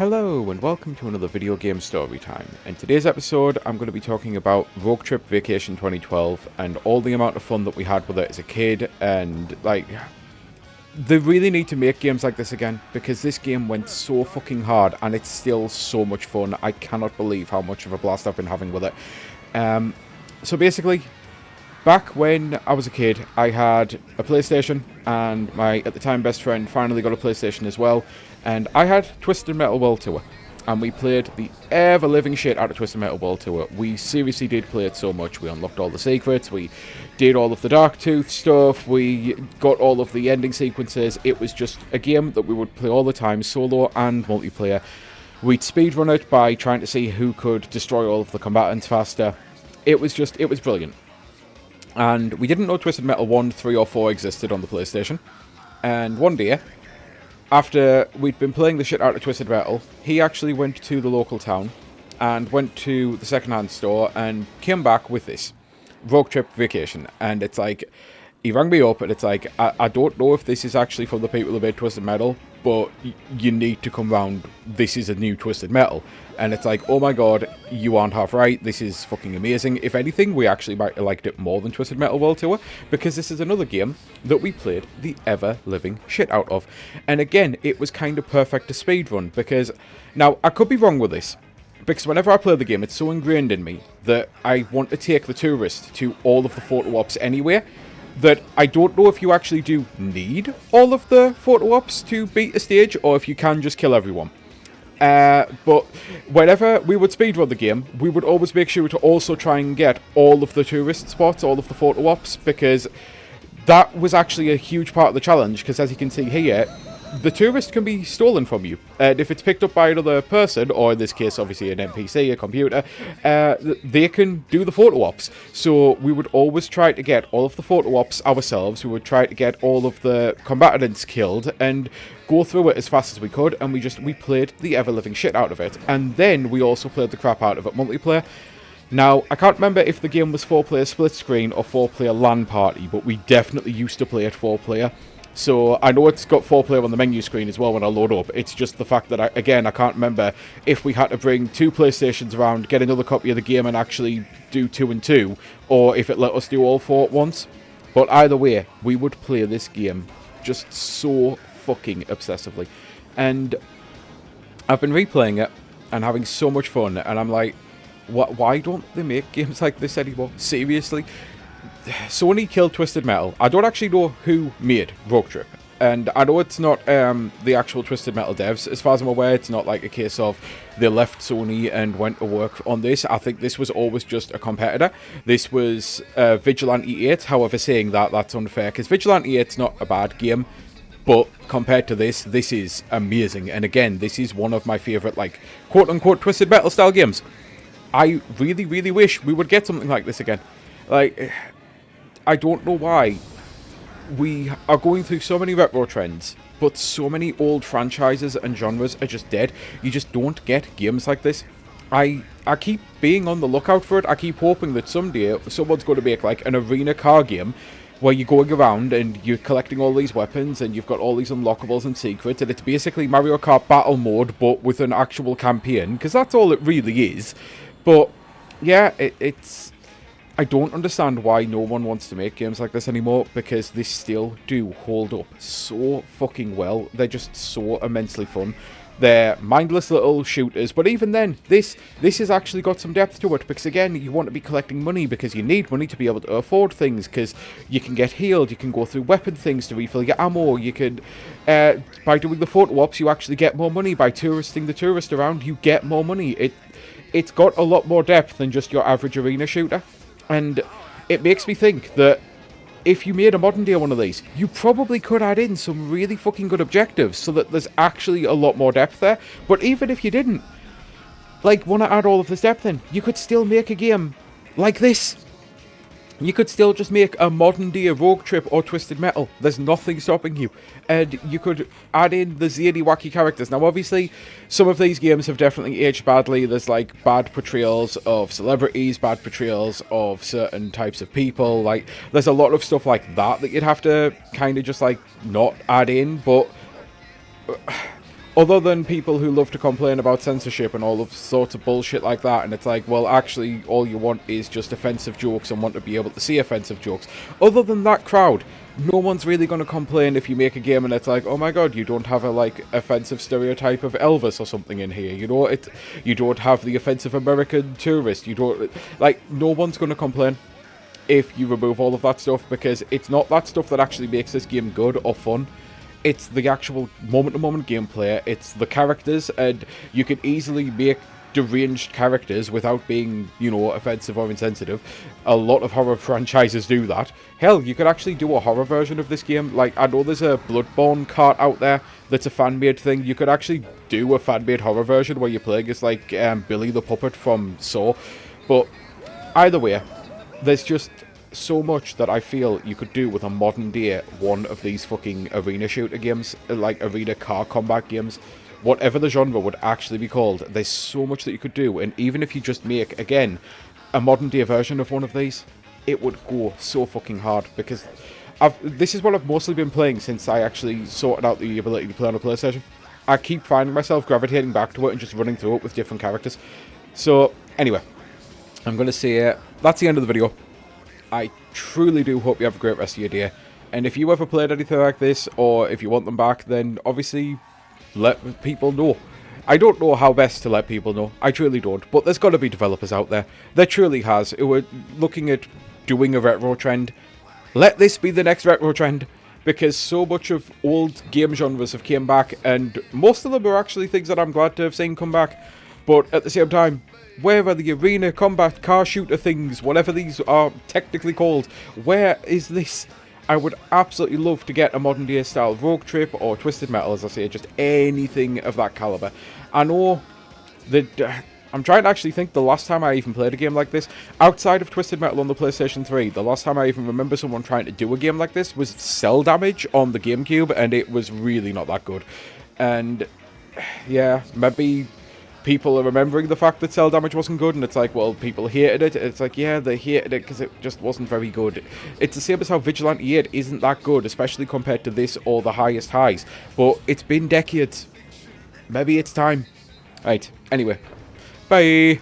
Hello and welcome to another video game story time. In today's episode I'm going to be talking about Roguetrip Vacation 2012 and all the amount of fun that we had with it as a kid, and they really need to make games like this again because this game went so fucking hard and it's still so much fun. I cannot believe how much of a blast I've been having with it. So basically, back when I was a kid, I had a PlayStation, and my, at the time, best friend finally got a PlayStation as well, and I had Twisted Metal World Tour, and we played the ever-living shit out of Twisted Metal World Tour. We seriously did play it so much. We unlocked all the secrets, we did all of the Dark Tooth stuff, we got all of the ending sequences. It was just a game that we would play all the time, solo and multiplayer. We'd speedrun it by trying to see who could destroy all of the combatants faster. It was brilliant. And we didn't know Twisted Metal 1, 3 or 4 existed on the PlayStation. And one day, after we'd been playing the shit out of Twisted Metal, he actually went to the local town and went to the second-hand store and came back with this Roguetrip Vacation. And it's like, he rang me up and it's like, I don't know if this is actually from the people who made Twisted Metal, but you need to come round. This is a new Twisted Metal. And it's like, oh my god, you aren't half right. This is fucking amazing. If anything, we actually might have liked it more than Twisted Metal World Tour, because this is another game that we played the ever-living shit out of. And again, it was kind of perfect to speedrun, because, now, I could be wrong with this, because whenever I play the game, it's so ingrained in me that I want to take the tourist to all of the photo ops anyway, that I don't know if you actually do need all of the photo ops to beat a stage, or if you can just kill everyone. But whenever we would speedrun the game, we would always make sure to also try and get all of the tourist spots, all of the photo ops, because that was actually a huge part of the challenge, because as you can see here, the tourist can be stolen from you, and if it's picked up by another person, or in this case obviously an NPC, a computer, they can do the photo ops. So we would always try to get all of the photo ops ourselves. We would try to get all of the combatants killed and go through it as fast as we could, and we played the ever-living shit out of it. And then we also played the crap out of it multiplayer. Now, I can't remember if the game was 4-player split screen or 4-player LAN party, but we definitely used to play it 4-player. So I know it's got 4-player on the menu screen as well when I load up. It's just the fact that, I can't remember if we had to bring 2 PlayStations around, get another copy of the game and actually do 2 and 2, or if it let us do all 4 at once. But either way, we would play this game just so fucking obsessively. And I've been replaying it and having so much fun, and I'm like, why don't they make games like this anymore? Seriously? Sony killed Twisted Metal. I don't actually know who made Roguetrip, and I know it's not the actual Twisted Metal devs. As far as I'm aware, it's not like a case of they left Sony and went to work on this. I think this was always just a competitor. This was Vigilante 8. However, saying that, that's unfair, because Vigilante 8's not a bad game, but compared to this is amazing. And again, this is one of my favourite, like, quote-unquote Twisted Metal style games. I really, really wish we would get something like this again. Like, I don't know why we are going through so many retro trends, but so many old franchises and genres are just dead. You just don't get games like this. I keep being on the lookout for it. I keep hoping that someday someone's going to make like an arena car game where you're going around and you're collecting all these weapons and you've got all these unlockables and secrets, and it's basically Mario Kart Battle Mode but with an actual campaign, because that's all it really is. But yeah, it's... I don't understand why no one wants to make games like this anymore, because they still do hold up so fucking well. They're just so immensely fun. They're mindless little shooters, but even then, this has actually got some depth to it, because again, you want to be collecting money because you need money to be able to afford things, because you can get healed, you can go through weapon things to refill your ammo, you can, by doing the photo ops, you actually get more money. By touristing the tourist around, you get more money. It's got a lot more depth than just your average arena shooter. And it makes me think that if you made a modern day one of these, you probably could add in some really fucking good objectives so that there's actually a lot more depth there. But even if you didn't, like, want to add all of this depth in, you could still make a game like this. You could still just make a modern day Roguetrip or Twisted Metal. There's nothing stopping you. And you could add in the zany wacky characters. Now obviously, some of these games have definitely aged badly. There's like bad portrayals of celebrities, bad portrayals of certain types of people. Like, there's a lot of stuff like that you'd have to kind of just like not add in. But Other than people who love to complain about censorship and all of sorts of bullshit like that, and it's like, well, actually, all you want is just offensive jokes and want to be able to see offensive jokes. Other than that crowd, no one's really going to complain if you make a game and it's like, oh my god, you don't have a, like, offensive stereotype of Elvis or something in here, you know? You don't have the offensive American tourist, you don't... Like, no one's going to complain if you remove all of that stuff, because it's not that stuff that actually makes this game good or fun. It's the actual moment-to-moment gameplay, it's the characters, and you can easily make deranged characters without being, you know, offensive or insensitive. A lot of horror franchises do that. Hell, you could actually do a horror version of this game. Like, I know there's a Bloodborne cart out there that's a fan-made thing. You could actually do a fan-made horror version where you're playing as, like, Billy the Puppet from Saw. But either way, there's just so much that I feel you could do with a modern day one of these fucking arena shooter games, like arena car combat games, whatever the genre would actually be called. There's so much that you could do, and even if you just make, again, a modern day version of one of these, it would go so fucking hard, because this is what I've mostly been playing since I actually sorted out the ability to play on a PlayStation. I keep finding myself gravitating back to it and just running through it with different characters. So, anyway, I'm going to say that's the end of the video. I truly do hope you have a great rest of your day. And if you ever played anything like this, or if you want them back, then obviously let people know. I don't know how best to let people know. I truly don't. But there's got to be developers out there. There truly has. Who are looking at doing a retro trend. Let this be the next retro trend. Because so much of old game genres have came back. And most of them are actually things that I'm glad to have seen come back. But at the same time, where are the arena combat car shooter things, whatever these are technically called? Where is this? I would absolutely love to get a modern day style Roguetrip or Twisted Metal, as I say, just anything of that caliber. I know that I'm trying to actually think the last time I even played a game like this, outside of Twisted Metal on the PlayStation 3, the last time I even remember someone trying to do a game like this was Cell Damage on the GameCube, and it was really not that good. And yeah, maybe people are remembering the fact that Cell Damage wasn't good, and it's like, well, people hated it. It's like, yeah, they hated it because it just wasn't very good. It's the same as how Vigilante 8 isn't that good, especially compared to this or the highest highs. But it's been decades. Maybe it's time. Right, anyway. Bye!